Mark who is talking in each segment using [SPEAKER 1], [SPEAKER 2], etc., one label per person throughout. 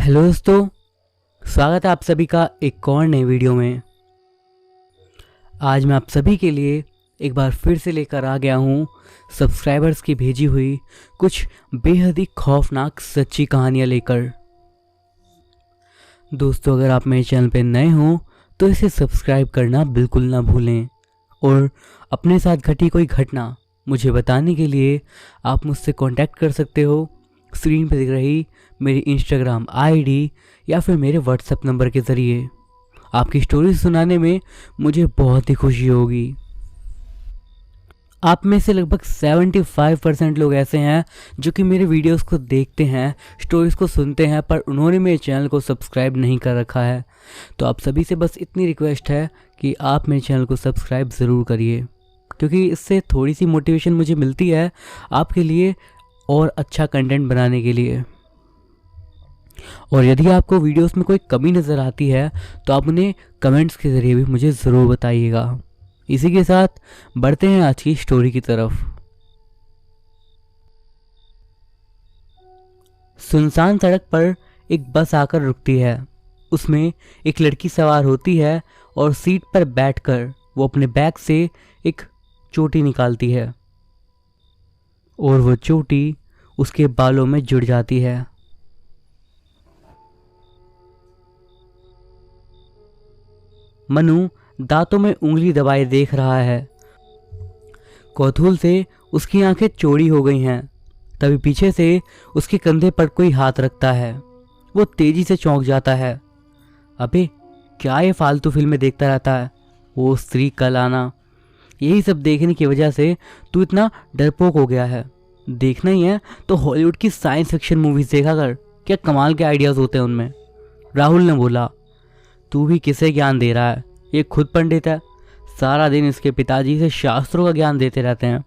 [SPEAKER 1] Hello दोस्तों, स्वागत है आप सभी का एक और नए वीडियो में। आज मैं आप सभी के लिए एक बार फिर से लेकर आ गया हूँ सब्सक्राइबर्स की भेजी हुई कुछ बेहद ही खौफनाक सच्ची कहानियाँ लेकर। दोस्तों, अगर आप मेरे चैनल पर नए हों तो इसे सब्सक्राइब करना बिल्कुल ना भूलें और अपने साथ घटी कोई घटना मुझे बताने के लिए आप मुझसे कांटेक्ट कर सकते हो स्क्रीन पर दिख रही मेरी इंस्टाग्राम आईडी या फिर मेरे व्हाट्सएप नंबर के ज़रिए। आपकी स्टोरी सुनाने में मुझे बहुत ही खुशी होगी। आप में से लगभग 75% लोग ऐसे हैं जो कि मेरे वीडियोस को देखते हैं, स्टोरीज़ को सुनते हैं, पर उन्होंने मेरे चैनल को सब्सक्राइब नहीं कर रखा है। तो आप सभी से बस इतनी रिक्वेस्ट है कि आप मेरे चैनल को सब्सक्राइब ज़रूर करिए, क्योंकि इससे थोड़ी सी मोटिवेशन मुझे मिलती है आपके लिए और अच्छा कंटेंट बनाने के लिए। और यदि आपको वीडियोस में कोई कमी नज़र आती है तो आप उन्हें कमेंट्स के ज़रिए भी मुझे ज़रूर बताइएगा। इसी के साथ बढ़ते हैं आज की स्टोरी की तरफ। सुनसान सड़क पर एक बस आकर रुकती है। उसमें एक लड़की सवार होती है और सीट पर बैठकर वो अपने बैग से एक चोटी निकालती है और वो चोटी उसके बालों में जुड़ जाती है। मनु दांतों में उंगली दबाए देख रहा है। कौतूहल से उसकी आंखें चौड़ी हो गई हैं। तभी पीछे से उसके कंधे पर कोई हाथ रखता है। वो तेजी से चौंक जाता है। अबे, क्या ये फालतू फिल्में देखता रहता है? वो स्त्री कल आना, यही सब देखने की वजह से तू इतना डरपोक हो गया है। देखना ही है तो हॉलीवुड की साइंस फिक्शन मूवीज देखा कर, क्या कमाल के आइडियाज़ होते हैं उनमें। राहुल ने बोला। तू भी किसे ज्ञान दे रहा है? ये खुद पंडित है, सारा दिन इसके पिताजी से शास्त्रों का ज्ञान देते रहते हैं।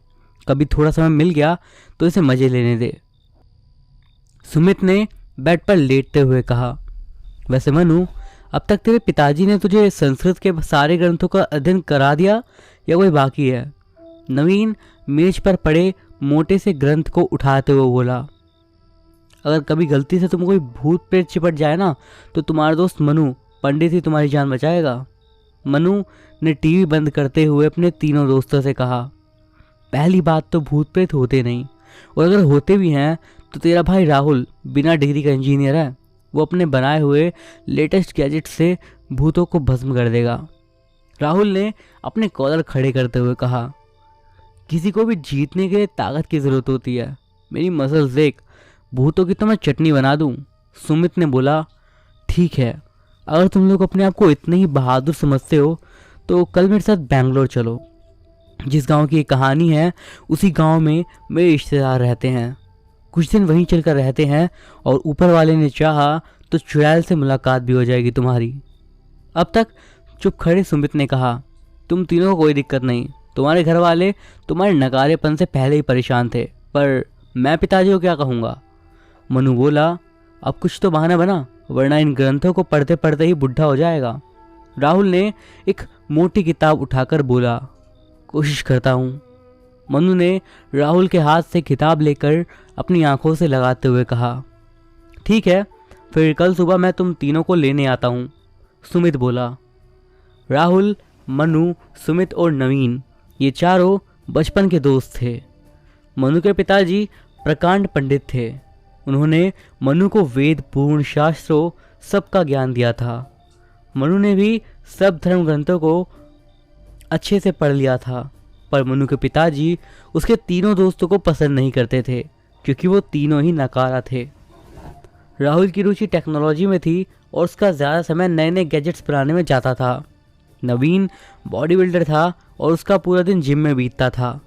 [SPEAKER 1] कभी थोड़ा समय मिल गया तो इसे मजे लेने दे। सुमित ने बेड पर लेटते हुए कहा। वैसे मनु, अब तक तेरे पिताजी ने तुझे संस्कृत के सारे ग्रंथों का अध्ययन करा दिया या कोई बाकी है? नवीन मेज पर पड़े मोटे से ग्रंथ को उठाते हुए बोला। अगर कभी गलती से तुम कोई भूत प्रेत चिपट जाए ना तो तुम्हारा दोस्त मनु पंडित ही तुम्हारी जान बचाएगा। मनु ने टीवी बंद करते हुए अपने तीनों दोस्तों से कहा। पहली बात तो भूत प्रेत होते नहीं, और अगर होते भी हैं तो तेरा भाई राहुल बिना डिग्री का इंजीनियर है। वो अपने बनाए हुए लेटेस्ट गैजेट से भूतों को भस्म कर देगा। राहुल ने अपने कॉलर खड़े करते हुए कहा। किसी को भी जीतने के लिए ताकत की ज़रूरत होती है। मेरी मसल्स देख, भूतों की तो मैं चटनी बना दूँ। सुमित ने बोला। ठीक है, अगर तुम लोग अपने आप को इतने ही बहादुर समझते हो तो कल मेरे साथ बैंगलोर चलो। जिस गांव की ये कहानी है उसी गांव में मेरे रिश्तेदार रहते हैं। कुछ दिन वहीं चलकर रहते हैं और ऊपर वाले ने चाहा तो चुड़ैल से मुलाकात भी हो जाएगी तुम्हारी। अब तक चुप खड़े सुमित ने कहा। तुम तीनों को कोई दिक्कत नहीं, तुम्हारे घर वाले तुम्हारे नकारेपन से पहले ही परेशान थे, पर मैं पिताजी को क्या कहूँगा? मनु बोला। अब कुछ तो बहाना बना, वरना इन ग्रंथों को पढ़ते पढ़ते ही बुढ़ा हो जाएगा। राहुल ने एक मोटी किताब उठाकर बोला। कोशिश करता हूँ। मनु ने राहुल के हाथ से किताब लेकर अपनी आंखों से लगाते हुए कहा। ठीक है, फिर कल सुबह मैं तुम तीनों को लेने आता हूँ, सुमित बोला। राहुल, मनु, सुमित और नवीन, ये चारों बचपन के दोस्त थे। मनु के पिताजी प्रकांड पंडित थे। उन्होंने मनु को वेद, पूर्ण, शास्त्रों सबका ज्ञान दिया था। मनु ने भी सब धर्म ग्रंथों को अच्छे से पढ़ लिया था, पर मनु के पिताजी उसके तीनों दोस्तों को पसंद नहीं करते थे, क्योंकि वो तीनों ही नकारा थे। राहुल की रुचि टेक्नोलॉजी में थी और उसका ज़्यादा समय नए नए गैजेट्स बनाने में जाता था। नवीन बॉडी बिल्डर था और उसका पूरा दिन जिम में बीतता था।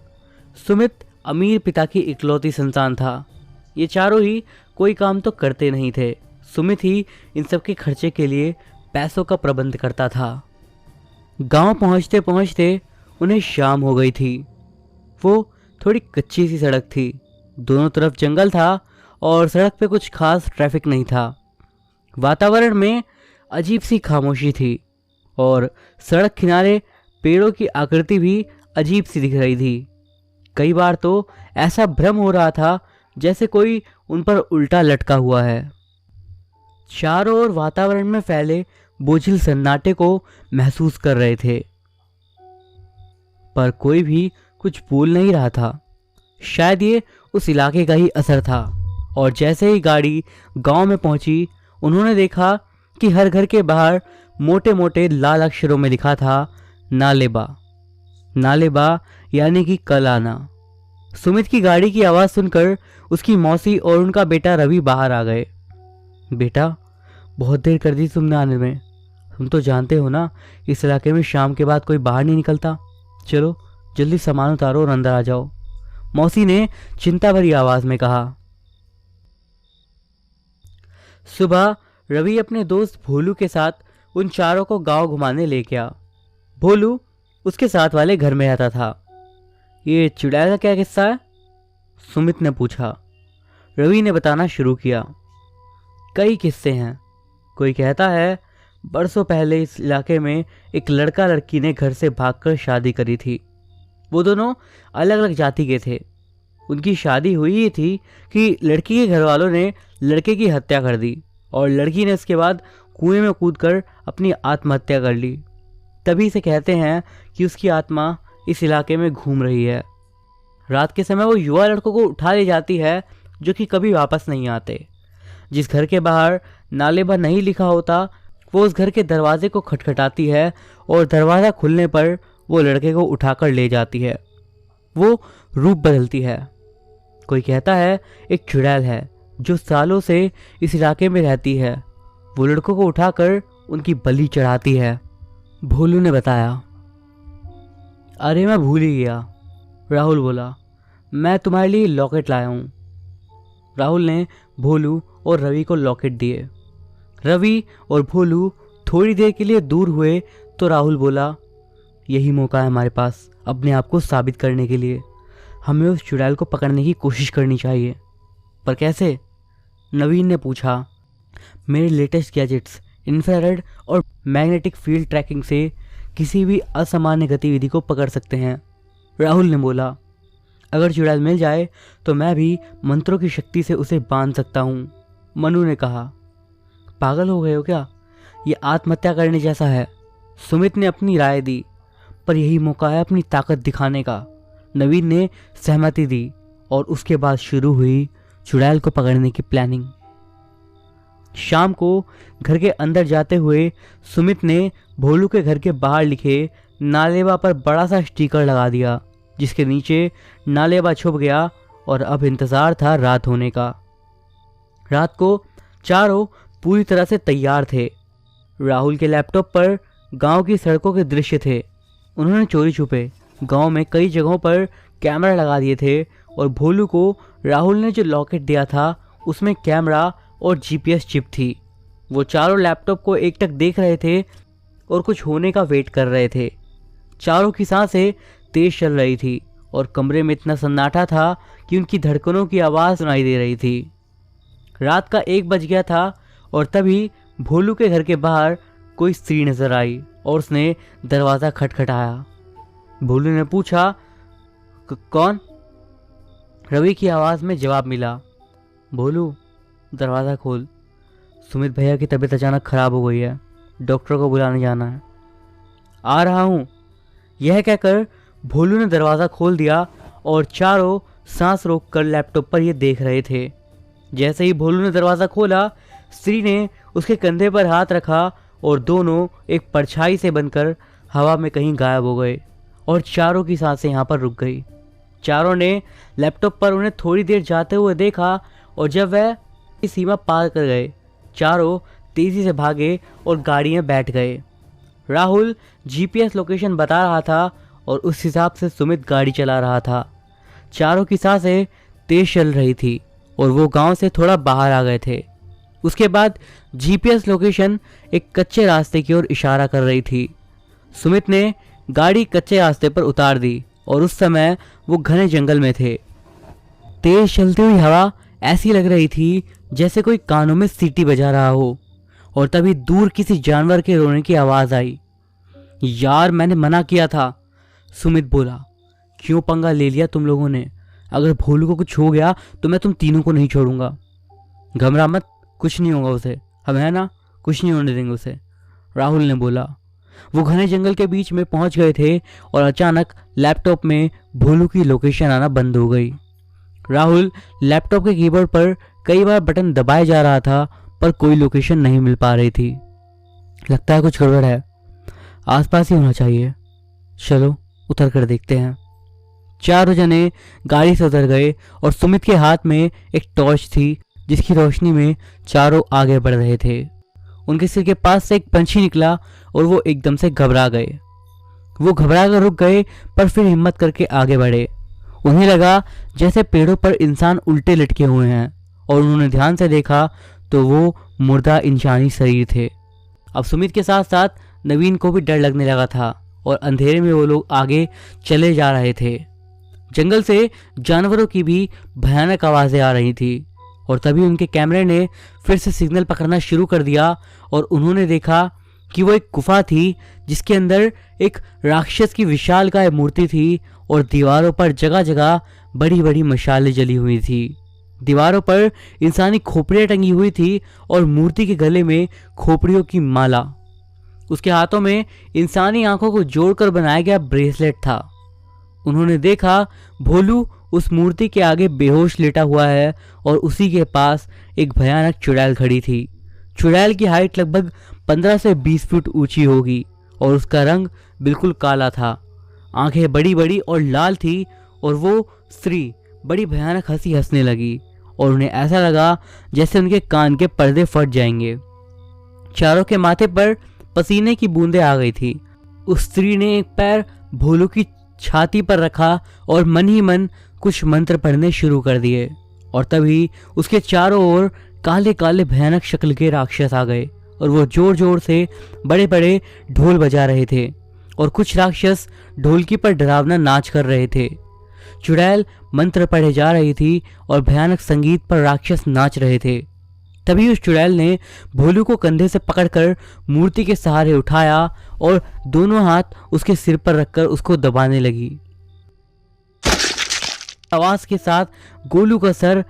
[SPEAKER 1] सुमित अमीर पिता की इकलौती संतान था। ये चारों ही कोई काम तो करते नहीं थे। सुमित ही इन सब के खर्चे के लिए पैसों का प्रबंध करता था। गांव पहुंचते पहुंचते उन्हें शाम हो गई थी। वो थोड़ी कच्ची सी सड़क थी। दोनों तरफ जंगल था और सड़क पे कुछ खास ट्रैफिक नहीं था। वातावरण में अजीब सी खामोशी थी और सड़क किनारे पेड़ों की आकृति भी अजीब सी दिख रही थी। कई बार तो ऐसा भ्रम हो रहा था जैसे कोई उन पर उल्टा लटका हुआ है। चारों ओर वातावरण में फैले बोझिल सन्नाटे को महसूस कर रहे थे, पर कोई भी कुछ बोल नहीं रहा था। शायद ये उस इलाके का ही असर था। और जैसे ही गाड़ी गांव में पहुंची, उन्होंने देखा कि हर घर के बाहर मोटे मोटे लाल अक्षरों में लिखा था नालेबा। नालेबा यानी कि कल आना। सुमित की गाड़ी की आवाज़ सुनकर उसकी मौसी और उनका बेटा रवि बाहर आ गए। बेटा, बहुत देर कर दी तुमने आने में। तुम तो जानते हो ना, इस इलाके में शाम के बाद कोई बाहर नहीं निकलता। चलो जल्दी सामान उतारो और अंदर आ जाओ, मौसी ने चिंता भरी आवाज में कहा। सुबह रवि अपने दोस्त भोलू के साथ उन चारों को गांव घुमाने ले गया। भोलू उसके साथ वाले घर में रहता था। ये चुड़ैल का क्या किस्सा है? सुमित ने पूछा। रवि ने बताना शुरू किया। कई किस्से हैं। कोई कहता है बरसों पहले इस इलाके में एक लड़का लड़की ने घर से भागकर शादी करी थी। वो दोनों अलग अलग जाति के थे। उनकी शादी हुई ही थी कि लड़की के घर वालों ने लड़के की हत्या कर दी और लड़की ने उसके बाद कुएं में कूदकर अपनी आत्महत्या कर ली। तभी से कहते हैं कि उसकी आत्मा इस इलाके में घूम रही है। रात के समय वो युवा लड़कों को उठा ले जाती है जो कि कभी वापस नहीं आते। जिस घर के बाहर नालेबा नहीं लिखा होता, वो उस घर के दरवाजे को खटखटाती है और दरवाज़ा खुलने पर वो लड़के को उठाकर ले जाती है। वो रूप बदलती है। कोई कहता है एक चुड़ैल है जो सालों से इस इलाके में रहती है। वो लड़कों को उठाकर उनकी बलि चढ़ाती है। भोलू ने बताया। अरे मैं भूल ही गया, राहुल बोला। मैं तुम्हारे लिए लॉकेट लाया हूँ। राहुल ने भोलू और रवि को लॉकेट दिए। रवि और भोलू थोड़ी देर के लिए दूर हुए तो राहुल बोला, यही मौका है हमारे पास अपने आप को साबित करने के लिए। हमें उस चुड़ैल को पकड़ने की कोशिश करनी चाहिए। पर कैसे? नवीन ने पूछा। मेरे लेटेस्ट गैजेट्स इंफ्रारेड और मैग्नेटिक फील्ड ट्रैकिंग से किसी भी असामान्य गतिविधि को पकड़ सकते हैं, राहुल ने बोला। अगर चुड़ैल मिल जाए तो मैं भी मंत्रों की शक्ति से उसे बांध सकता हूँ, मनु ने कहा। पागल हो गए हो क्या? ये आत्महत्या करने जैसा है, सुमित ने अपनी राय दी। पर यही मौका है अपनी ताकत दिखाने का, नवीन ने सहमति दी। और उसके बाद शुरू हुई चुड़ैल को पकड़ने की प्लानिंग। शाम को घर के अंदर जाते हुए सुमित ने भोलू के घर के बाहर लिखे नालेबा पर बड़ा सा स्टिकर लगा दिया, जिसके नीचे नालेबा छुप गया और अब इंतज़ार था रात होने का। रात को चारों पूरी तरह से तैयार थे। राहुल के लैपटॉप पर गांव की सड़कों के दृश्य थे। उन्होंने चोरी छुपे गांव में कई जगहों पर कैमरा लगा दिए थे और भोलू को राहुल ने जो लॉकेट दिया था उसमें कैमरा और जीपीएस चिप थी। वो चारों लैपटॉप को एकटक देख रहे थे और कुछ होने का वेट कर रहे थे। चारों की सांसें तेज चल रही थी और कमरे में इतना सन्नाटा था कि उनकी धड़कनों की आवाज़ सुनाई दे रही थी। रात का 1 बज गया था और तभी भोलू के घर के बाहर कोई स्त्री नजर आई और उसने दरवाज़ा खटखटाया। भोलू ने पूछा, कौन? रवि की आवाज़ में जवाब मिला, भोलू दरवाज़ा खोल, सुमित भैया की तबीयत अचानक ख़राब हो गई है, डॉक्टर को बुलाने जाना है। आ रहा हूँ, यह कहकर भोलू ने दरवाज़ा खोल दिया और चारों सांस रोककर लैपटॉप पर ये देख रहे थे। जैसे ही भोलू ने दरवाज़ा खोला, स्त्री ने उसके कंधे पर हाथ रखा और दोनों एक परछाई से बनकर हवा में कहीं गायब हो गए और चारों की सांसें यहाँ पर रुक गई। चारों ने लैपटॉप पर उन्हें थोड़ी देर जाते हुए देखा और जब वह सीमा पार कर गए, चारों तेज़ी से भागे और गाड़ी में बैठ गए। राहुल जीपीएस लोकेशन बता रहा था और उस हिसाब से सुमित गाड़ी चला रहा था। चारों की सांसें तेज चल रही थी और वो गांव से थोड़ा बाहर आ गए थे। उसके बाद जीपीएस लोकेशन एक कच्चे रास्ते की ओर इशारा कर रही थी। सुमित ने गाड़ी कच्चे रास्ते पर उतार दी और उस समय वो घने जंगल में थे। तेज चलती हुई हवा ऐसी लग रही थी जैसे कोई कानों में सीटी बजा रहा हो और तभी दूर किसी जानवर के रोने की आवाज़ आई। यार, मैंने मना किया था, सुमित बोला। क्यों पंगा ले लिया तुम लोगों ने? अगर भोलू को कुछ हो गया तो मैं तुम तीनों को नहीं छोड़ूंगा। घबरा मत, कुछ नहीं होगा उसे, हम है ना, कुछ नहीं होने देंगे उसे, राहुल ने बोला। वो घने जंगल के बीच में पहुंच गए थे और अचानक लैपटॉप में भोलू की लोकेशन आना बंद हो गई। राहुल लैपटॉप के कीबोर्ड पर कई बार बटन दबाए जा रहा था पर कोई लोकेशन नहीं मिल पा रही थी। लगता है कुछ गड़बड़ है, आसपास ही होना चाहिए, चलो उतर कर देखते हैं। चारों जने गाड़ी से उतर गए और सुमित के हाथ में एक टॉर्च थी जिसकी रोशनी में चारों आगे बढ़ रहे थे। उनके सिर के पास से एक पंछी निकला और वो एकदम से घबरा गए। वो घबरा कर रुक गए पर फिर हिम्मत करके आगे बढ़े। उन्हें लगा जैसे पेड़ों पर इंसान उल्टे लटके हुए हैं और उन्होंने ध्यान से देखा तो वो मुर्दा इंसानी शरीर थे। अब सुमित के साथ साथ नवीन को भी डर लगने लगा था और अंधेरे में वो लोग आगे चले जा रहे थे। जंगल से जानवरों की भी भयानक आवाज़ें आ रही थी और तभी उनके कैमरे ने फिर से सिग्नल पकड़ना शुरू कर दिया और उन्होंने देखा कि वो एक गुफा थी जिसके अंदर एक राक्षस की विशालकाय मूर्ति थी और दीवारों पर जगह जगह बड़ी बड़ी मशालें जली हुई थी। दीवारों पर इंसानी खोपड़ियाँ टंगी हुई थी और मूर्ति के गले में खोपड़ियों की माला। उसके हाथों में इंसानी आंखों को जोड़कर बनाया गया ब्रेसलेट था। उन्होंने देखा भोलू उस मूर्ति के आगे बेहोश लेटा हुआ है और उसी के पास एक भयानक चुड़ैल खड़ी थी। चुड़ैल की हाइट लगभग 15 से 20 फुट ऊंची होगी और उसका रंग बिल्कुल काला था। आंखें बड़ी बड़ी और लाल थी और वो स्त्री बड़ी भयानक हंसी हंसने लगी और उन्हें ऐसा लगा जैसे उनके कान के पर्दे फट जाएंगे। चारों के माथे पर पसीने की बूंदें आ गई थी। उस स्त्री ने एक पैर भोलू की छाती पर रखा और मन ही मन कुछ मंत्र पढ़ने शुरू कर दिए और तभी उसके चारों ओर काले काले भयानक शक्ल के राक्षस आ गए और वो जोर जोर से बड़े बड़े ढोल बजा रहे थे और कुछ राक्षस ढोलकी पर डरावना नाच कर रहे थे। चुड़ैल मंत्र पढ़े जा रही थी और भयानक संगीत पर राक्षस नाच रहे थे। तभी उस चुड़ैल ने भोलू को कंधे से पकड़कर मूर्ति के सहारे उठाया और दोनों हाथ उसके सिर पर रखकर उसको दबाने लगी। आवाज के साथ गोलू का सर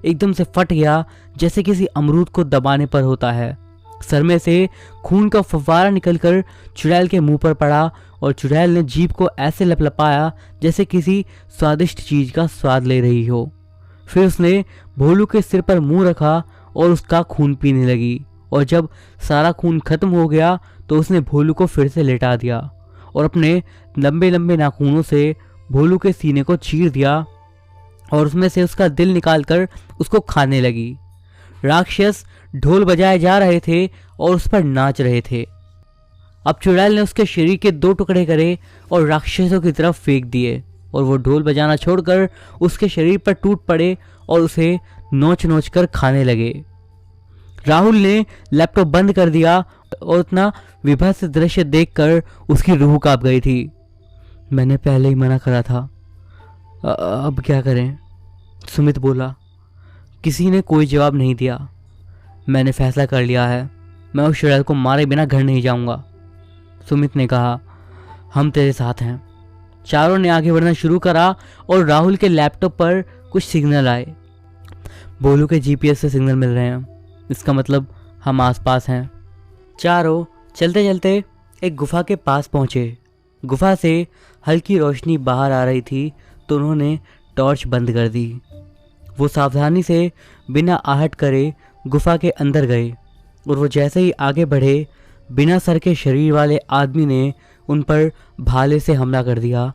[SPEAKER 1] एकदम से फट गया जैसे किसी अमरूद को दबाने पर होता है। सर में से खून का फव्वारा निकलकर चुड़ैल के मुंह पर पड़ा और चुड़ैल ने जीभ को ऐसे लपलपाया जैसे किसी स्वादिष्ट चीज का स्वाद ले रही हो। फिर उसने भोलू के सिर पर मुंह रखा और उसका खून पीने लगी और जब सारा खून खत्म हो गया तो उसने भोलू को फिर से लेटा दिया और अपने लंबे लंबे नाखूनों से भोलू के सीने को चीर दिया और उसमें से उसका दिल निकालकर उसको खाने लगी। राक्षस ढोल बजाए जा रहे थे और उस पर नाच रहे थे। अब चुड़ैल ने उसके शरीर के 2 टुकड़े करे और राक्षसों की तरफ फेंक दिए और वो ढोल बजाना छोड़कर उसके शरीर पर टूट पड़े और उसे नोच नोच कर खाने लगे। राहुल ने लैपटॉप बंद कर दिया और उतना विभत्स दृश्य देखकर उसकी रूह कांप गई थी। मैंने पहले ही मना करा था, अब क्या करें? सुमित बोला। किसी ने कोई जवाब नहीं दिया। मैंने फैसला कर लिया है, मैं उस चुड़ैल को मारे बिना घर नहीं जाऊंगा, सुमित ने कहा। हम तेरे साथ हैं। चारों ने आगे बढ़ना शुरू करा और राहुल के लैपटॉप पर कुछ सिग्नल आए। भोलू के जीपीएस से सिग्नल मिल रहे हैं, इसका मतलब हम आसपास हैं। चारों चलते चलते एक गुफा के पास पहुंचे। गुफा से हल्की रोशनी बाहर आ रही थी तो उन्होंने टॉर्च बंद कर दी। वो सावधानी से बिना आहट करे गुफा के अंदर गए और वो जैसे ही आगे बढ़े बिना सर के शरीर वाले आदमी ने उन पर भाले से हमला कर दिया।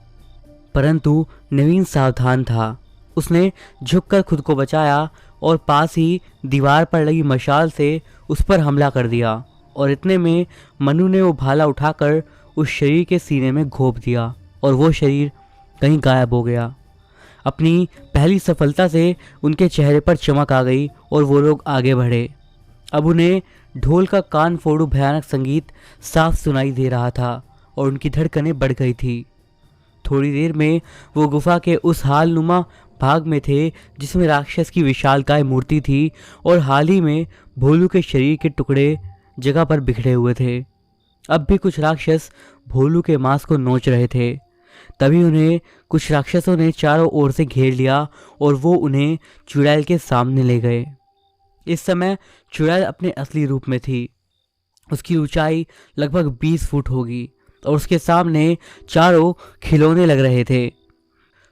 [SPEAKER 1] परंतु नवीन सावधान था। उसने झुककर खुद को बचाया और पास ही दीवार पर लगी मशाल से उस पर हमला कर दिया और इतने में मनु ने वो भाला उठाकर उस शरीर के सीने में घोंप दिया और वो शरीर कहीं गायब हो गया। अपनी पहली सफलता से उनके चेहरे पर चमक आ गई और वो लोग आगे बढ़े। अब उन्हें ढोल का कान फोड़ू भयानक संगीत साफ सुनाई दे रहा था और उनकी धड़कनें बढ़ गई थी। थोड़ी देर में वो गुफा के उस हालनुमा भाग में थे जिसमें राक्षस की विशालकाय मूर्ति थी और हाल ही में भोलू के शरीर के टुकड़े जगह पर बिखरे हुए थे। अब भी कुछ राक्षस भोलू के मांस को नोच रहे थे। तभी उन्हें कुछ राक्षसों ने चारों ओर से घेर लिया और वो उन्हें चुड़ैल के सामने ले गए। इस समय चुड़ैल अपने असली रूप में थी। उसकी ऊंचाई लगभग 20 फुट होगी और उसके सामने चारों खिलौने लग रहे थे।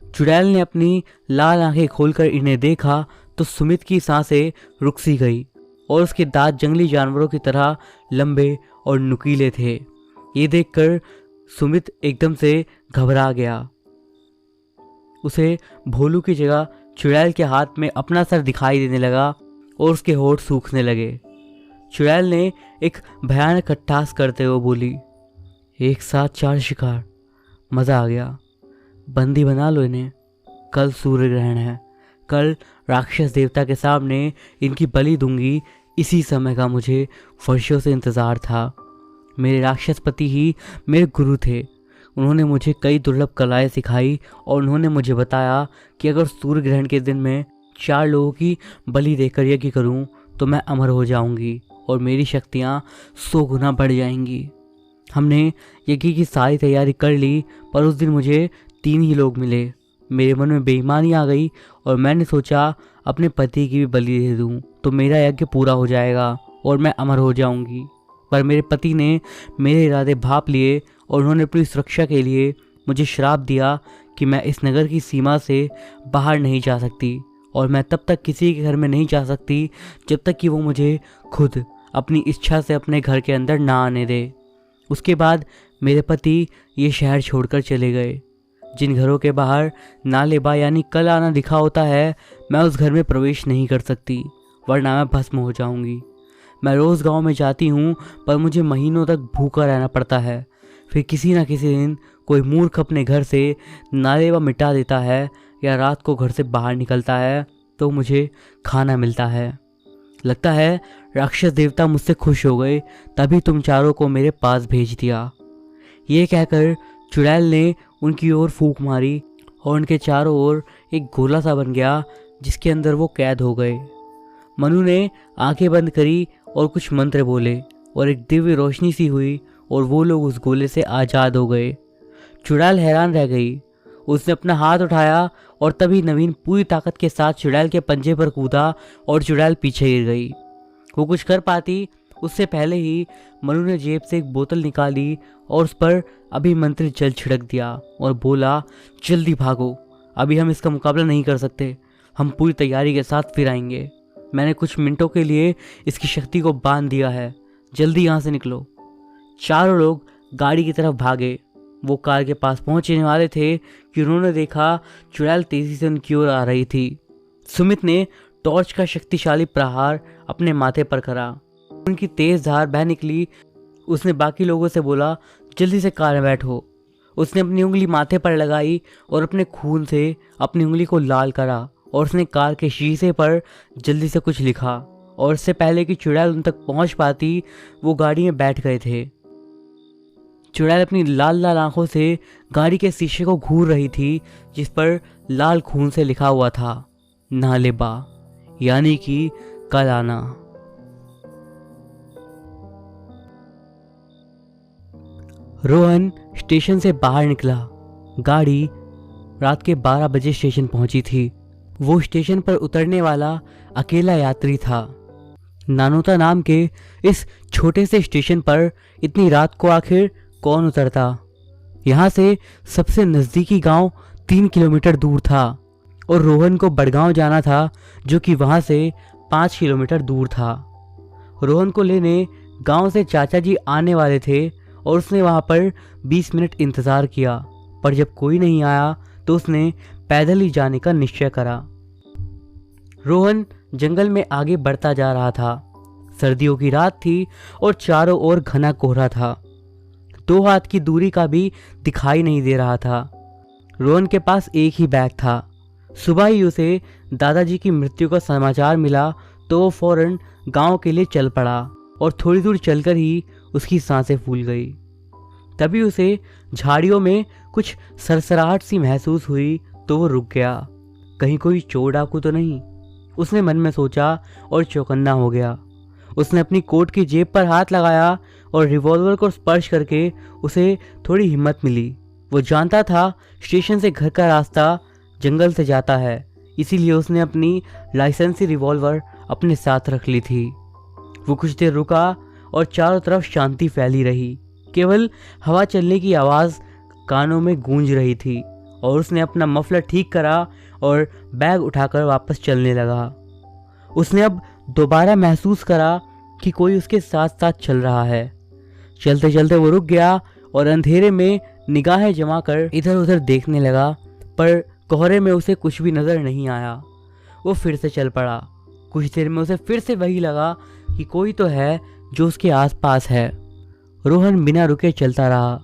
[SPEAKER 1] चुड़ैल ने अपनी लाल आंखें खोलकर इन्हें देखा तो सुमित की सांसें रुक सी गई और उसके दांत जंगली जानवरों की तरह लंबे और नुकीले थे। ये देखकर सुमित एकदम से घबरा गया। उसे भोलू की जगह चुड़ैल के हाथ में अपना सर दिखाई देने लगा और उसके होंठ सूखने लगे। चुड़ैल ने एक भयानक खट्टास करते हुए बोली, एक साथ 4 शिकार, मज़ा आ गया। बंदी बना लो इन्हें, कल सूर्य ग्रहण है। कल राक्षस देवता के सामने इनकी बलि दूंगी। इसी समय का मुझे वर्षों से इंतज़ार था। मेरे राक्षस पति ही मेरे गुरु थे। उन्होंने मुझे कई दुर्लभ कलाएं सिखाई और उन्होंने मुझे बताया कि अगर सूर्य ग्रहण के दिन में 4 लोगों की बलि देकर यज्ञ करूं तो मैं अमर हो जाऊंगी और मेरी शक्तियां 100 गुना बढ़ जाएंगी। हमने यज्ञ की सारी तैयारी कर ली, पर उस दिन मुझे 3 ही लोग मिले। मेरे मन में बेईमानी आ गई और मैंने सोचा अपने पति की भी बलि दे दूं तो मेरा यज्ञ पूरा हो जाएगा और मैं अमर हो जाऊंगी। पर मेरे पति ने मेरे इरादे भांप लिए और उन्होंने अपनी सुरक्षा के लिए मुझे श्राप दिया कि मैं इस नगर की सीमा से बाहर नहीं जा सकती और मैं तब तक किसी के घर में नहीं जा सकती जब तक कि वो मुझे खुद अपनी इच्छा से अपने घर के अंदर ना आने दे। उसके बाद मेरे पति ये शहर छोड़कर चले गए। जिन घरों के बाहर नालेबा यानी कल आना लिखा होता है, मैं उस घर में प्रवेश नहीं कर सकती, वरना मैं भस्म हो जाऊंगी। मैं रोज़ गांव में जाती हूँ, पर मुझे महीनों तक भूखा रहना पड़ता है। फिर किसी न किसी दिन कोई मूर्ख अपने घर से नालेबा मिटा देता है या रात को घर से बाहर निकलता है तो मुझे खाना मिलता है। लगता है राक्षस देवता मुझसे खुश हो गए, तभी तुम चारों को मेरे पास भेज दिया। ये कहकर चुड़ैल ने उनकी ओर फूंक मारी और उनके चारों ओर एक गोला सा बन गया जिसके अंदर वो कैद हो गए। मनु ने आंखें बंद करी और कुछ मंत्र बोले और एक दिव्य रोशनी सी हुई और वो लोग उस गोले से आज़ाद हो गए। चुड़ैल हैरान रह गई। उसने अपना हाथ उठाया और तभी नवीन पूरी ताकत के साथ चुड़ैल के पंजे पर कूदा और चुड़ैल पीछे गिर गई। वो कुछ कर पाती उससे पहले ही मनु ने जेब से एक बोतल निकाली और उस पर अभिमंत्रित जल छिड़क दिया और बोला, जल्दी भागो, अभी हम इसका मुकाबला नहीं कर सकते। हम पूरी तैयारी के साथ फिर आएंगे। मैंने कुछ मिनटों के लिए इसकी शक्ति को बांध दिया है। जल्दी यहाँ से निकलो। चारों लोग गाड़ी की तरफ भागे। वो कार के पास पहुंचने वाले थे कि उन्होंने देखा चुड़ैल तेजी से उनकी ओर आ रही थी। सुमित ने टॉर्च का शक्तिशाली प्रहार अपने माथे पर करा। उनकी तेज धार बह निकली। उसने बाकी लोगों से बोला, जल्दी से कार में बैठो। उसने अपनी उंगली माथे पर लगाई और अपने खून से अपनी उंगली को लाल करा और उसने कार के शीशे पर जल्दी से कुछ लिखा और इससे पहले कि चुड़ैल उन तक पहुंच पाती वो गाड़ी में बैठ गए थे। चुड़ैल अपनी लाल लाल आंखों से गाड़ी के शीशे को घूर रही थी जिस पर लाल खून से लिखा हुआ था, नालेबा, यानी कि कल आना। रोहन स्टेशन से बाहर निकला। गाड़ी रात के 12 बजे स्टेशन पहुंची थी। वो स्टेशन पर उतरने वाला अकेला यात्री था। नानोता नाम के इस छोटे से स्टेशन पर इतनी रात को आखिर कौन उतरता? यहाँ से सबसे नज़दीकी गांव 3 किलोमीटर दूर था और रोहन को बड़गांव जाना था जो कि वहाँ से 5 किलोमीटर दूर था। रोहन को लेने गांव से चाचा जी आने वाले थे और उसने वहाँ पर 20 मिनट इंतज़ार किया, पर जब कोई नहीं आया तो उसने पैदल ही जाने का निश्चय करा। रोहन जंगल में आगे बढ़ता जा रहा था। सर्दियों की रात थी और चारों ओर घना कोहरा था। 2 हाथ की दूरी का भी दिखाई नहीं दे रहा था। रोहन के पास एक ही बैग था। सुबह ही उसे दादाजी की मृत्यु का समाचार मिला तो वो फौरन गांव के लिए चल पड़ा और थोड़ी दूर चलकर ही उसकी सांसें फूल गई। तभी उसे झाड़ियों में कुछ सरसराहट सी महसूस हुई तो वो रुक गया। कहीं कोई चोर डाकू तो नहीं, उसने मन में सोचा और चौकन्ना हो गया। उसने अपनी कोट की जेब पर हाथ लगाया और रिवॉल्वर को स्पर्श करके उसे थोड़ी हिम्मत मिली। वो जानता था स्टेशन से घर का रास्ता जंगल से जाता है, इसीलिए उसने अपनी लाइसेंसी रिवॉल्वर अपने साथ रख ली थी। वो कुछ देर रुका और चारों तरफ शांति फैली रही। केवल हवा चलने की आवाज़ कानों में गूंज रही थी और उसने अपना मफलर ठीक करा और बैग उठाकर वापस चलने लगा। उसने अब दोबारा महसूस करा कि कोई उसके साथ साथ चल रहा है। चलते चलते वो रुक गया और अंधेरे में निगाहें जमा कर इधर उधर देखने लगा, पर कोहरे में उसे कुछ भी नज़र नहीं आया। वो फिर से चल पड़ा। कुछ देर में उसे फिर से वही लगा कि कोई तो है जो उसके आसपास है। रोहन बिना रुके चलता रहा।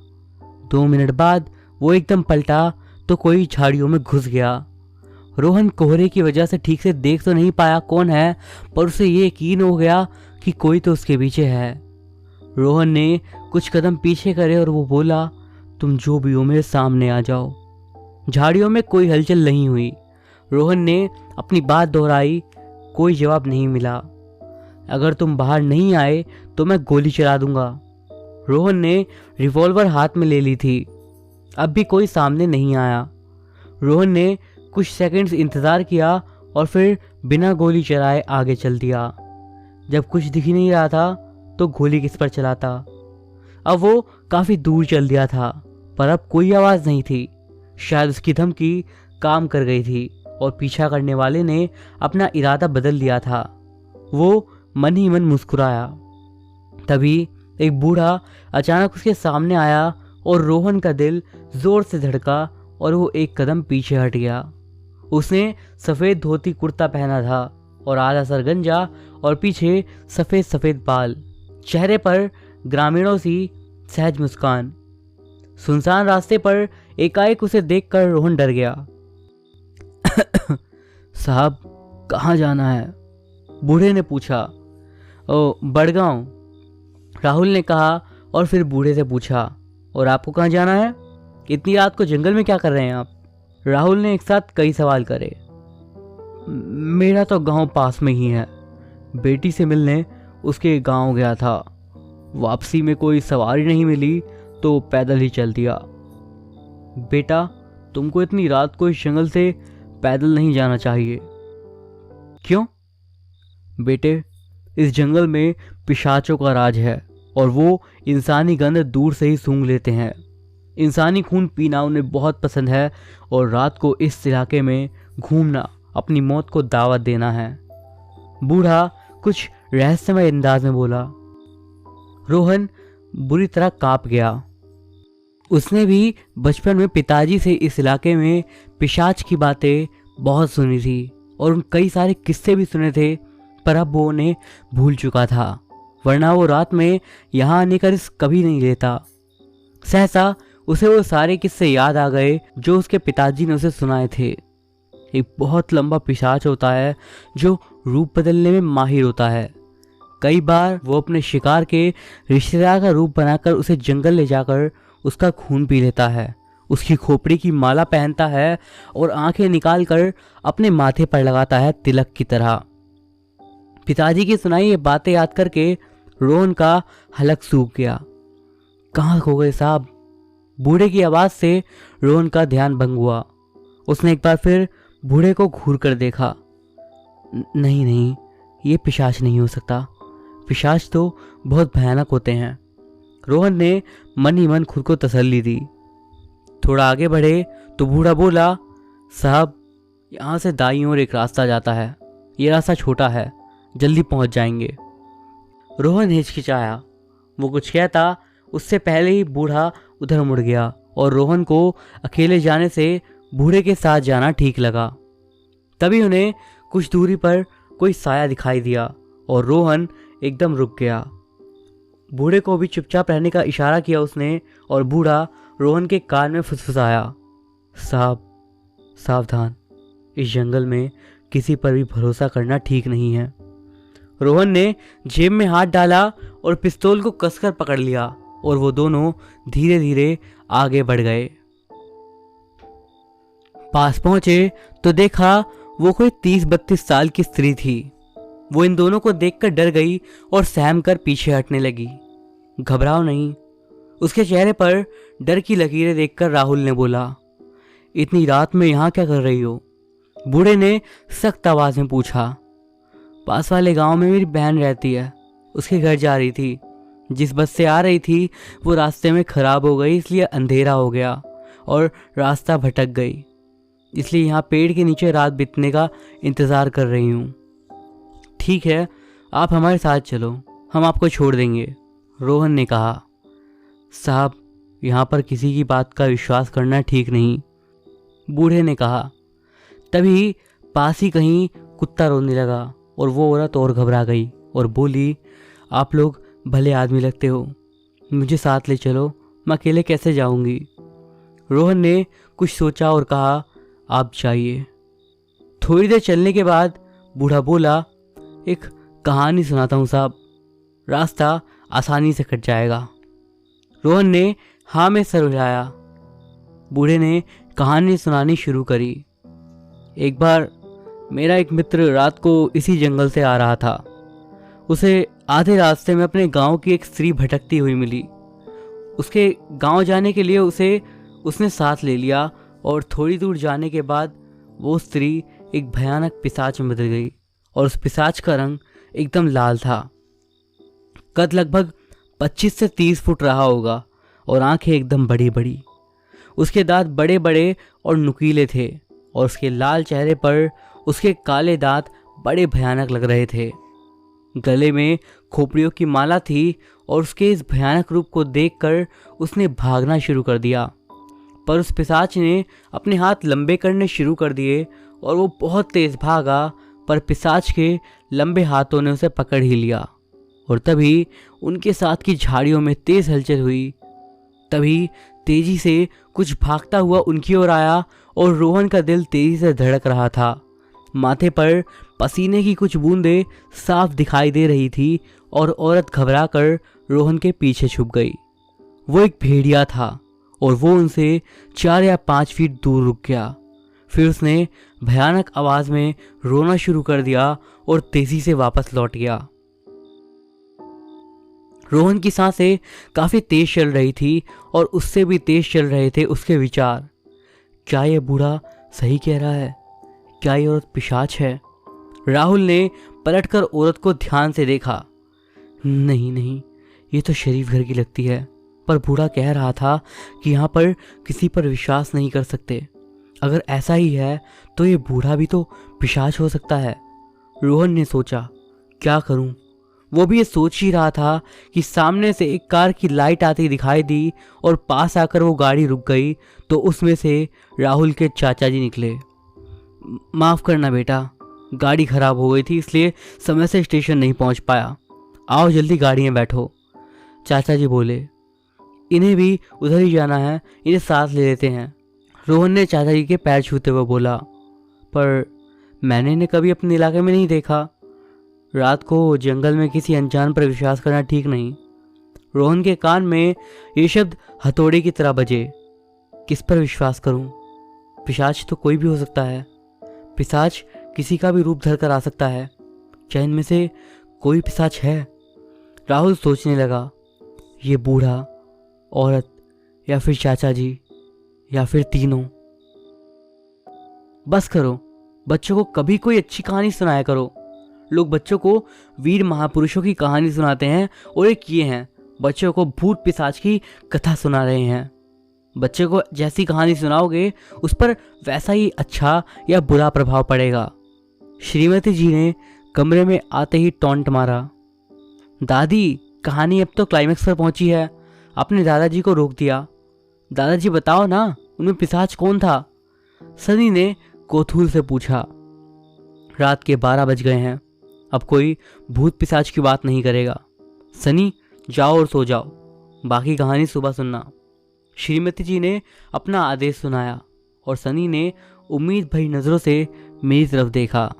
[SPEAKER 1] 2 मिनट बाद वो एकदम पलटा तो कोई झाड़ियों में घुस गया। रोहन कोहरे की वजह से ठीक से देख तो नहीं पाया कौन है, पर उसे ये यकीन हो गया कि कोई तो उसके पीछे है। रोहन ने कुछ कदम पीछे करे और वो बोला, तुम जो भी हो मेरे सामने आ जाओ। झाड़ियों में कोई हलचल नहीं हुई। रोहन ने अपनी बात दोहराई, कोई जवाब नहीं मिला। अगर तुम बाहर नहीं आए तो मैं गोली चला दूंगा। रोहन ने रिवॉल्वर हाथ में ले ली थी। अब भी कोई सामने नहीं आया। रोहन ने कुछ सेकंड्स इंतज़ार किया और फिर बिना गोली चलाए आगे चल दिया। जब कुछ दिख ही नहीं रहा था तो गोली किस पर चलाता। अब वो काफ़ी दूर चल दिया था, पर अब कोई आवाज़ नहीं थी। शायद उसकी धमकी काम कर गई थी और पीछा करने वाले ने अपना इरादा बदल लिया था। वो मन ही मन मुस्कुराया। तभी एक बूढ़ा अचानक उसके सामने आया और रोहन का दिल जोर से धड़का और वो एक कदम पीछे हट गया। उसने सफ़ेद धोती कुर्ता पहना था और आधा सर गंजा और पीछे सफ़ेद सफ़ेद बाल। चेहरे पर ग्रामीणों सी सहज मुस्कान। सुनसान रास्ते पर एकाएक उसे देखकर रोहन डर गया। साहब, कहाँ जाना है? बूढ़े ने पूछा। ओ, बड़गांव, राहुल ने कहा और फिर बूढ़े से पूछा, और आपको कहाँ जाना है? इतनी रात को जंगल में क्या कर रहे हैं आप? राहुल ने एक साथ कई सवाल करे। मेरा तो गांव पास में ही है। बेटी से मिलने उसके गांव गया था। वापसी में कोई सवारी नहीं मिली तो पैदल ही चल दिया। बेटा, तुमको इतनी रात को इस जंगल से पैदल नहीं जाना चाहिए। क्यों? बेटे, इस जंगल में पिशाचों का राज है और वो इंसानी गंध दूर से ही सूंघ लेते हैं। इंसानी खून पीना उन्हें बहुत पसंद है और रात को इस इलाके में घूमना अपनी मौत को दावत देना है। बूढ़ा कुछ रहस्यमय अंदाज में बोला। रोहन बुरी तरह कांप गया। उसने भी बचपन में पिताजी से इस इलाके में पिशाच की बातें बहुत सुनी थी और उन कई सारे किस्से भी सुने थे, पर अब वो उन्हें भूल चुका था, वरना वो रात में यहाँ आने का रिस्क कभी नहीं लेता। सहसा उसे वो सारे किस्से याद आ गए जो उसके पिताजी ने उसे सुनाए थे। एक बहुत लंबा पिशाच होता है जो रूप बदलने में माहिर होता है। कई बार वो अपने शिकार के रिश्तेदार का रूप बनाकर उसे जंगल ले जाकर उसका खून पी लेता है, उसकी खोपड़ी की माला पहनता है और आंखें निकालकर अपने माथे पर लगाता है तिलक की तरह। पिताजी की सुनाई ये बातें याद करके रोहन का हलक सूख गया। कहाँ खो गए साहब? बूढ़े की आवाज़ से रोहन का ध्यान भंग हुआ। उसने एक बार फिर बूढ़े को घूर कर देखा। नहीं नहीं, ये पिशाच नहीं हो सकता। पिशाच तो बहुत भयानक होते हैं। रोहन ने मन ही मन खुद को तसल्ली दी। थोड़ा आगे बढ़े तो बूढ़ा बोला, साहब, यहाँ से दाईं ओर एक रास्ता जाता है। ये रास्ता छोटा है, जल्दी पहुँच जाएंगे। रोहन हिचकिचाया। वो कुछ कहता उससे पहले ही बूढ़ा उधर मुड़ गया और रोहन को अकेले जाने से बूढ़े के साथ जाना ठीक लगा। तभी उन्हें कुछ दूरी पर कोई साया दिखाई दिया और रोहन एकदम रुक गया। बूढ़े को भी चुपचाप रहने का इशारा किया उसने और बूढ़ा रोहन के कान में फुसफुसाया, साहब, सावधान, इस जंगल में किसी पर भी भरोसा करना ठीक नहीं है। रोहन ने जेब में हाथ डाला और पिस्तौल को कसकर पकड़ लिया और वो दोनों धीरे धीरे आगे बढ़ गए। पास पहुंचे तो देखा वो कोई 30-32 साल की स्त्री थी। वो इन दोनों को देखकर डर गई और सहम कर पीछे हटने लगी। घबराओ नहीं, उसके चेहरे पर डर की लकीरें देखकर राहुल ने बोला। इतनी रात में यहाँ क्या कर रही हो? बूढ़े ने सख्त आवाज में पूछा। पास वाले गांव में मेरी बहन रहती है, उसके घर जा रही थी। जिस बस से आ रही थी वो रास्ते में ख़राब हो गई, इसलिए अंधेरा हो गया और रास्ता भटक गई। इसलिए यहाँ पेड़ के नीचे रात बीतने का इंतज़ार कर रही हूँ। ठीक है, आप हमारे साथ चलो, हम आपको छोड़ देंगे, रोहन ने कहा। साहब, यहाँ पर किसी की बात का विश्वास करना ठीक नहीं, बूढ़े ने कहा। तभी पास ही कहीं कुत्ता रोने लगा और वो औरत और घबरा गई और बोली, आप लोग भले आदमी लगते हो, मुझे साथ ले चलो, मैं अकेले कैसे जाऊंगी। रोहन ने कुछ सोचा और कहा, आप जाइए। थोड़ी देर चलने के बाद बूढ़ा बोला, एक कहानी सुनाता हूँ साहब, रास्ता आसानी से कट जाएगा। रोहन ने हाँ में सर हिलाया। बूढ़े ने कहानी सुनानी शुरू करी। एक बार मेरा एक मित्र रात को इसी जंगल से आ रहा था। उसे आधे रास्ते में अपने गांव की एक स्त्री भटकती हुई मिली। उसके गांव जाने के लिए उसने साथ ले लिया और थोड़ी दूर जाने के बाद वो स्त्री एक भयानक पिशाच में बदल गई और उस पिशाच का रंग एकदम लाल था। कद लगभग 25 से 30 फुट रहा होगा और आंखें एकदम बड़ी बड़ी। उसके दांत बड़े बड़े और नुकीले थे और उसके लाल चेहरे पर उसके काले दांत बड़े भयानक लग रहे थे। गले में खोपड़ियों की माला थी और उसके इस भयानक रूप को देखकर उसने भागना शुरू कर दिया। पर उस पिशाच ने अपने हाथ लंबे करने शुरू कर दिए और वो बहुत तेज भागा, पर पिशाच के लंबे हाथों ने उसे पकड़ ही लिया। और तभी उनके साथ की झाड़ियों में तेज हलचल हुई। तभी तेजी से कुछ भागता हुआ उनकी ओर आया और रोहन का दिल तेजी से धड़क रहा था। माथे पर पसीने की कुछ बूंदें साफ दिखाई दे रही थी और औरत घबराकर रोहन के पीछे छुप गई। वो एक भेड़िया था और वो उनसे 4 या 5 फीट दूर रुक गया। फिर उसने भयानक आवाज में रोना शुरू कर दिया और तेजी से वापस लौट गया। रोहन की सांसें काफी तेज चल रही थी और उससे भी तेज चल रहे थे उसके विचार। क्या ये बूढ़ा सही कह रहा है? क्या ये औरत पिशाच है? राहुल ने पलटकर औरत को ध्यान से देखा। नहीं नहीं, ये तो शरीफ घर की लगती है, पर बूढ़ा कह रहा था कि यहाँ पर किसी पर विश्वास नहीं कर सकते। अगर ऐसा ही है तो ये बूढ़ा भी तो पिशाच हो सकता है। रोहन ने सोचा, क्या करूं? वो भी ये सोच ही रहा था कि सामने से एक कार की लाइट आती दिखाई दी और पास आकर वो गाड़ी रुक गई तो उसमें से राहुल के चाचा जी निकले। माफ़ करना बेटा, गाड़ी खराब हो गई थी इसलिए समय से स्टेशन नहीं पहुंच पाया। आओ जल्दी गाड़ी में बैठो, चाचा जी बोले। इन्हें भी उधर ही जाना है, इन्हें साथ ले लेते हैं, रोहन ने चाचा जी के पैर छूते हुए बोला। पर मैंने इन्हें कभी अपने इलाके में नहीं देखा। रात को जंगल में किसी अनजान पर विश्वास करना ठीक नहीं। रोहन के कान में ये शब्द हथौड़े की तरह बजे। किस पर विश्वास करूं? पिशाच तो कोई भी हो सकता है। पिशाच किसी का भी रूप धर कर आ सकता है। क्या इनमें से कोई पिशाच है? राहुल सोचने लगा, ये बूढ़ा, औरत या फिर चाचा जी या फिर तीनों। बस करो, बच्चों को कभी कोई अच्छी कहानी सुनाया करो। लोग बच्चों को वीर महापुरुषों की कहानी सुनाते हैं और एक ये हैं, बच्चों को भूत पिशाच की कथा सुना रहे हैं। बच्चे को जैसी कहानी सुनाओगे उस पर वैसा ही अच्छा या बुरा प्रभाव पड़ेगा। श्रीमती जी ने कमरे में आते ही टॉन्ट मारा। दादी, कहानी अब तो क्लाइमेक्स पर पहुंची है। आपने दादाजी को रोक दिया। दादाजी बताओ ना, उनमें पिशाच कौन था? सनी ने कोथूल से पूछा। रात के 12 बज गए हैं, अब कोई भूत पिशाच की बात नहीं करेगा। सनी, जाओ और सो जाओ, बाकी कहानी सुबह सुनना। श्रीमती जी ने अपना आदेश सुनाया और सनी ने उम्मीद भरी नज़रों से मेरी तरफ देखा।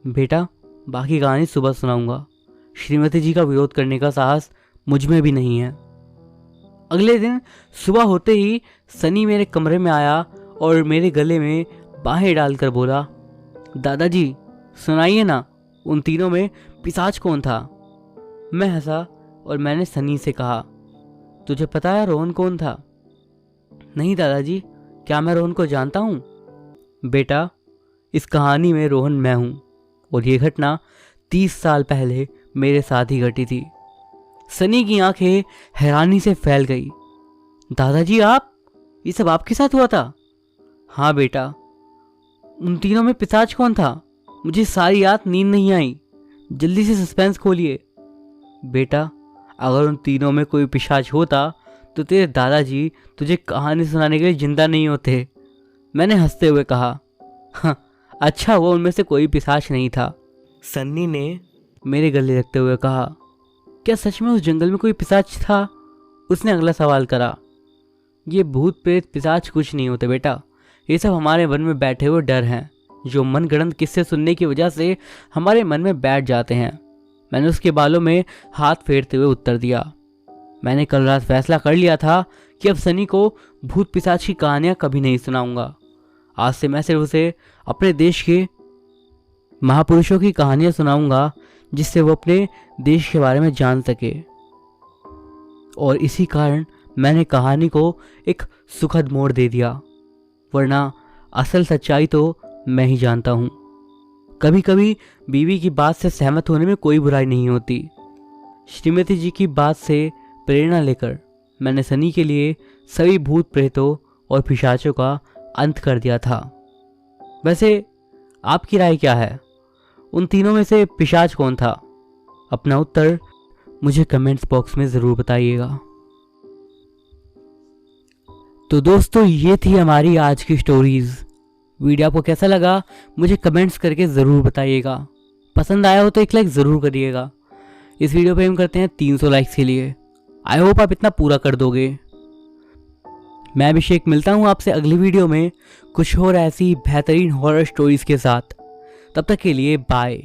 [SPEAKER 1] बेटा, बाकी कहानी सुबह सुनाऊंगा। श्रीमती जी का विरोध करने का साहस मुझ में भी नहीं है। अगले दिन सुबह होते ही सनी मेरे कमरे में आया और मेरे गले में बाहें डालकर बोला, दादाजी सुनाइए ना, उन तीनों में पिशाच कौन था? मैं हंसा और मैंने सनी से कहा, तुझे पता है रोहन कौन था? नहीं दादाजी, क्या मैं रोहन को जानता हूँ? बेटा, इस कहानी में रोहन मैं हूँ और ये घटना 30 साल पहले मेरे साथ ही घटी थी। सनी की आंखें हैरानी से फैल गई। दादाजी आप, ये सब आपके साथ हुआ था? हाँ बेटा। उन तीनों में पिशाच कौन था? मुझे सारी रात नींद नहीं आई। जल्दी से सस्पेंस खोलिए। बेटा, अगर उन तीनों में कोई पिशाच होता तो तेरे दादाजी तुझे कहानी सुनाने के लिए जिंदा नहीं होते। मैंने हंसते हुए कहा। हाँ, अच्छा वो उनमें से कोई पिशाच नहीं था। सन्नी ने मेरे गले लगते हुए कहा। क्या सच में उस जंगल में कोई पिशाच था? उसने अगला सवाल करा। ये भूत प्रेत पिशाच कुछ नहीं होते बेटा, ये सब हमारे मन में बैठे हुए डर हैं जो मनगढ़ंत किस्से सुनने की वजह से हमारे मन में बैठ जाते हैं। मैंने उसके बालों में हाथ फेरते हुए उत्तर दिया। मैंने कल रात फैसला कर लिया था कि अब सनी को भूत पिशाच की कहानियां कभी नहीं सुनाऊंगा। आज से मैं सिर्फ उसे अपने देश के महापुरुषों की कहानियां सुनाऊंगा जिससे वो अपने देश के बारे में जान सके। और इसी कारण मैंने कहानी को एक सुखद मोड़ दे दिया, वरना असल सच्चाई तो मैं ही जानता हूँ। कभी कभी बीवी की बात से सहमत होने में कोई बुराई नहीं होती। श्रीमती जी की बात से प्रेरणा लेकर मैंने सनी के लिए सभी भूत प्रेतों और पिशाचों का अंत कर दिया था। वैसे आपकी राय क्या है? उन तीनों में से पिशाच कौन था? अपना उत्तर मुझे कमेंट्स बॉक्स में ज़रूर बताइएगा। तो दोस्तों, ये थी हमारी आज की स्टोरीज़। वीडियो आपको कैसा लगा मुझे कमेंट्स करके ज़रूर बताइएगा। पसंद आया हो तो एक लाइक ज़रूर करिएगा। इस वीडियो पे हम करते हैं 300 लाइक्स के लिए। आई होप आप इतना पूरा कर दोगे। मैं अभिषेक मिलता हूँ आपसे अगली वीडियो में कुछ और ऐसी बेहतरीन हॉरर स्टोरीज़ के साथ। तब तक के लिए बाय।